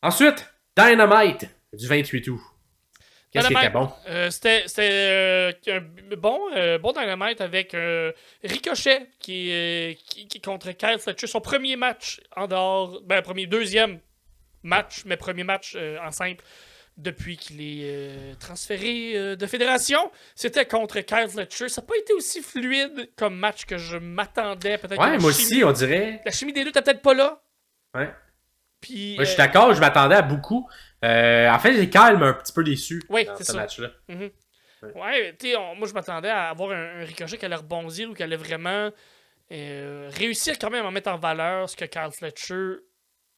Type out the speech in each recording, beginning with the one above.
Ensuite, Dynamite du 28 août. Qu'est-ce qui était Dynamite, bon? C'était un bon Dynamite avec Ricochet qui est contre Kyle Fletcher. Son premier match en dehors. Deuxième match, mais premier match en simple depuis qu'il est transféré de fédération. C'était contre Kyle Fletcher. Ça n'a pas été aussi fluide comme match que je m'attendais. Peut-être que Ouais, moi aussi, on dirait. la chimie des deux n'était peut-être pas là. Ouais. Puis, Moi, je suis d'accord, je m'attendais à beaucoup. En fait, j'ai calme un petit peu déçu oui, dans c'est ce ça. match-là. Mhm. Ouais. Ouais, tu sais, moi je m'attendais à avoir un Ricochet qui allait rebondir ou qui allait vraiment réussir quand même à mettre en valeur ce que Kyle Fletcher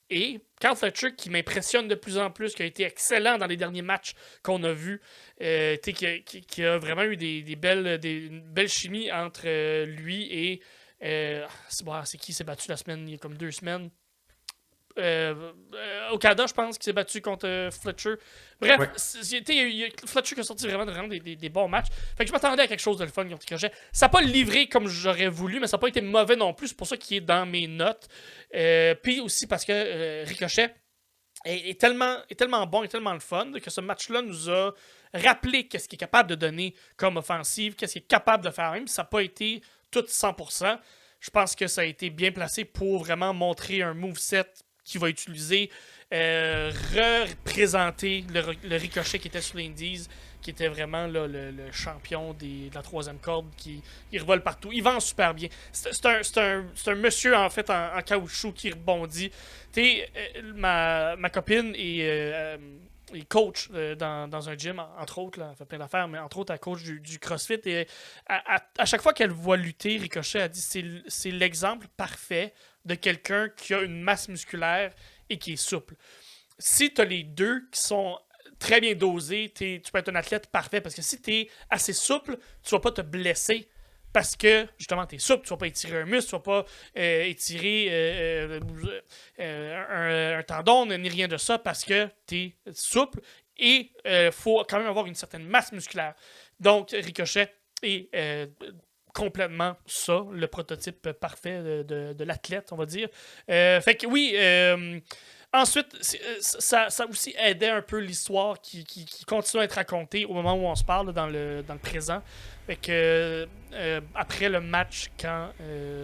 est. Kyle Fletcher qui m'impressionne de plus en plus, qui a été excellent dans les derniers matchs qu'on a vus, qui a vraiment eu une belle chimie entre lui et. C'est qui s'est battu la semaine, il y a comme 2 semaines. Okada, je pense, qui s'est battu contre Fletcher. Bref, Ouais. il y a Fletcher qui a sorti vraiment des bons matchs. Fait que je m'attendais à quelque chose de le fun contre Ricochet. Ça n'a pas livré comme j'aurais voulu, mais ça n'a pas été mauvais non plus. C'est pour ça qu'il est dans mes notes. Puis aussi parce que Ricochet est tellement bon et tellement le fun que ce match-là nous a rappelé qu'est-ce qu'il est capable de donner comme offensive, qu'est-ce qu'il est capable de faire même. Ça n'a pas été tout 100%. Je pense que ça a été bien placé pour vraiment montrer un moveset qui va utiliser, représenter le Ricochet qui était sur l'Indies, qui était vraiment là, le champion de la troisième corde, qui il revole partout. Il vend super bien. C'est un monsieur, en fait, en caoutchouc qui rebondit. Ma copine est coach dans un gym, entre autres, là, elle fait plein d'affaires, mais entre autres, elle coach du CrossFit. Et à chaque fois qu'elle voit lutter, Ricochet, elle dit c'est l'exemple parfait de quelqu'un qui a une masse musculaire et qui est souple. Si tu as les deux qui sont très bien dosés, tu peux être un athlète parfait. Parce que si tu es assez souple, tu vas pas te blesser. Parce que, justement, tu es souple, tu vas pas étirer un muscle, tu vas pas étirer un tendon, ni rien de ça, parce que tu es souple. Et il faut quand même avoir une certaine masse musculaire. Donc, Ricochet est complètement ça, le prototype parfait de l'athlète, on va dire. Fait que oui, ensuite, ça aussi aidait un peu l'histoire qui continue à être racontée au moment où on se parle dans le présent. Fait que après le match, quand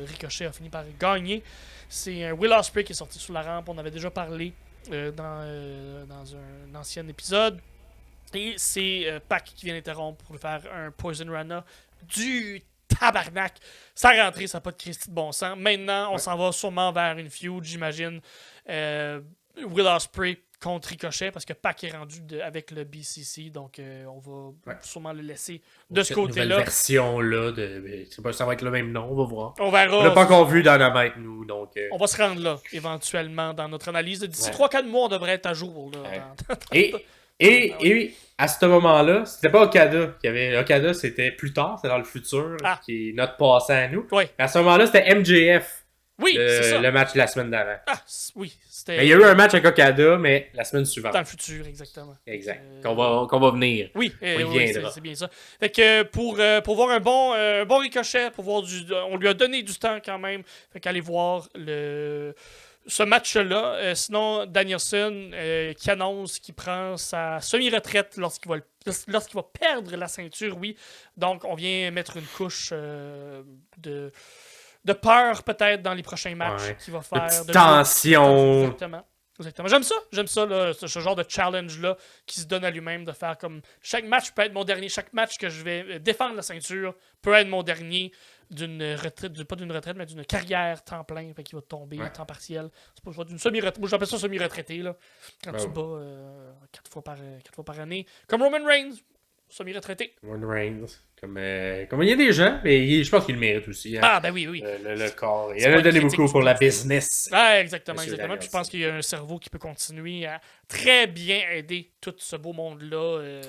Ricochet a fini par gagner, c'est Will Ospreay qui est sorti sur la rampe. On avait déjà parlé dans un ancien épisode. Et c'est Pac qui vient interrompre pour faire un Poison Rana du tabarnak. Sans rentrer, ça n'a pas de Christy de bon sens. Maintenant, on s'en va sûrement vers une feud, j'imagine. Will Ospreay contre Ricochet, parce que Pac est rendu avec le BCC, donc on va sûrement le laisser de ce côté-là. Nouvelle version-là, je sais pas si ça va être le même nom, on va voir. On verra. On n'a pas encore vu Dynamite, nous, donc... On va se rendre là, éventuellement, dans notre analyse. D'ici 3-4 mois, on devrait être à jour. Là, Et à ce moment-là, c'était pas Okada qui avait. Okada, c'était plus tard, c'était dans le futur, qui est notre passé à nous. Oui. À ce moment-là, c'était MJF. Oui, c'est ça. Le match de la semaine d'avant. Oui, c'était. Mais il y a eu un match avec Okada, mais la semaine suivante. Dans le futur, exactement. Exact. Qu'on va venir. Oui, oui, c'est bien ça. Fait que pour voir un bon Ricochet, pour voir on lui a donné du temps quand même. Fait qu'allez voir ce match-là. Sinon, Danielson qui annonce qu'il prend sa semi-retraite lorsqu'il va perdre la ceinture, oui. Donc, on vient mettre une couche de peur peut-être dans les prochains matchs qu'il va faire. De tension. Exactement. J'aime ça là, ce genre de challenge-là qui se donne à lui-même de faire comme chaque match peut être mon dernier. Chaque match que je vais défendre la ceinture peut être mon dernier d'une retraite, pas d'une retraite, mais d'une carrière temps plein, fait qu'il va tomber temps partiel. C'est pas d'une semi-retraite. Moi j'appelle ça semi-retraité là. Quand tu bats 4 fois par année. Comme Roman Reigns, semi-retraité. Roman Reigns. Comme il y a des gens, mais je pense qu'il le mérite aussi. Hein. Ah, ben oui. Le corps. Il en a donné beaucoup pour la business. Ah, exactement. Puis je pense qu'il y a un cerveau qui peut continuer à très bien aider tout ce beau monde-là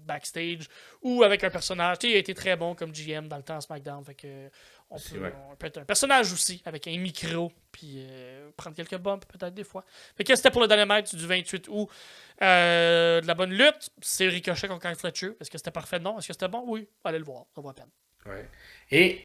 backstage ou avec un personnage. Tu sais, il a été très bon comme GM dans le temps à SmackDown. Fait que on peut être un personnage aussi avec un micro puis prendre quelques bumps peut-être des fois. Fait que c'était pour le Dynamite du 28 août. De la bonne lutte, c'est Ricochet contre Kyle Fletcher. Est-ce que c'était parfait? Non. Est-ce que c'était bon? Oui. Allez le voir, ça vaut la peine. Ouais. Et